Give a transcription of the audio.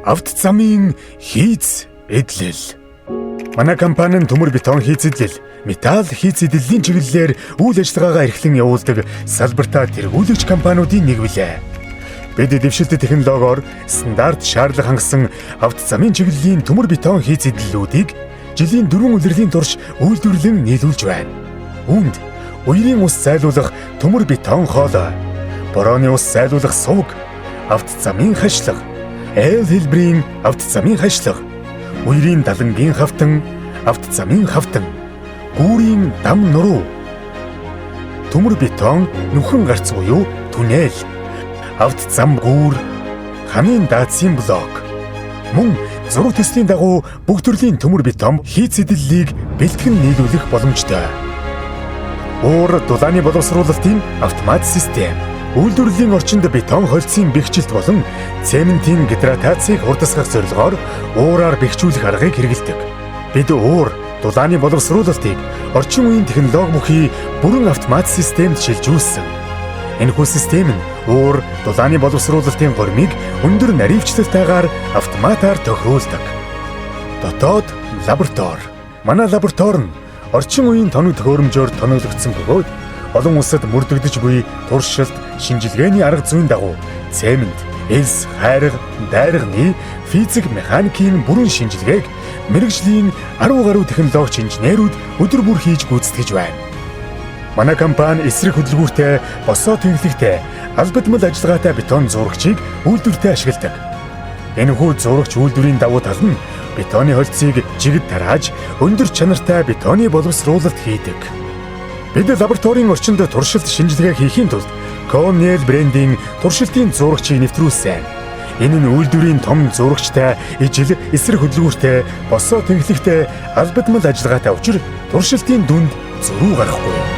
Авто замын хийц эдлэл. Манай компани нь төмөр бетон хийц эдлэл, металл хийц эдлэлийн чиглэлээр үйл ажиллагаагаа эрхлэн явуулдаг салбартаа тэргүүлэгч компаниудын нэг билээ. Бид дэвшилт технологиор стандарт шаардлага хангасан авто замын чиглэлийн төмөр бетон хийц эдлэлүүдийг жилийн 4 улирлын турш үйлдвэрлэн нийлүүлж байна. Үүнд уярын ус зайлуулах төмөр бетон хоолой, борооны ус зайлуулах сувг, авто замын хашлага, айл хэлбэрийн авто замын хашлага, уярын далангийн хавтан, авто замын хавтан, гүүрийн дам нуруу, төмөр бетон нүхэн гарц буюу түнэл, авто зам гүүр, хамын даацын блок, мөн зураг төслийн дагуу бүх төрлийн төмөр бетон хийц эдлэлийг бэлтгэн нийлүүлэх боломжтой. Уур дулааны боловсруулалтын автомат систем, үйлдвэрлэлийн орчинд бетон холцын бэхжилт болон цементийн гидратацийг хурдасгах зорилгоор уураар бэхжүүлэх аргыг хэрэглэдэг. Бид уур дулааны боловсруулалтыг орчин үеийн технологи бүхий бүрэн автомат системд шилжүүлсэн. Энэхүү систем нь уур дулааны боловсруулалтын гормыг өндөр наривчлалтайгаар автоматар тохируулдаг. Дотоод лаборатори. Манай лаборатори нь орчин үеийн тоног төхөөрөмжөөр тоноглогдсон бөгөөд олон улсад мөрдөгдөж буй туршилт, шинжилгээний арга зүйн дагуу цемент, элс, хайрга, дайрганы физик, механикийн бүрэн шинжилгээг мэргэжлийн 10 гаруй технологич инженерүүд өдөр бүр хийж гүйцэтгэж байна. Манай компани эсрэг хөдөлгүүртэй, босоо тэнхлэгтэй, албадмал ажиллагаатай бетон зурагчийг үйлдвэртээ ашигладаг. Энэхүү зурагч үйлдвэрийн давуу тал нь бетоны холцыг жигд тарааж өндөр чанартай бетоны боловсруулалт хийдэг. Бид лабораторийн орчинд туршилт шинжилгээ хийхийн тулд Cornell брендийн туршилтын зурагчийг нэвтрүүлсэн. Энэ нь үйлдвэрийн том зурагчтай, ижил, эсрэг хөдөлгүүртэй, босоо тэнхлэгтэй, албадмал ажиллагаатай учир туршилтын дүнд зөрүү гарахгүй.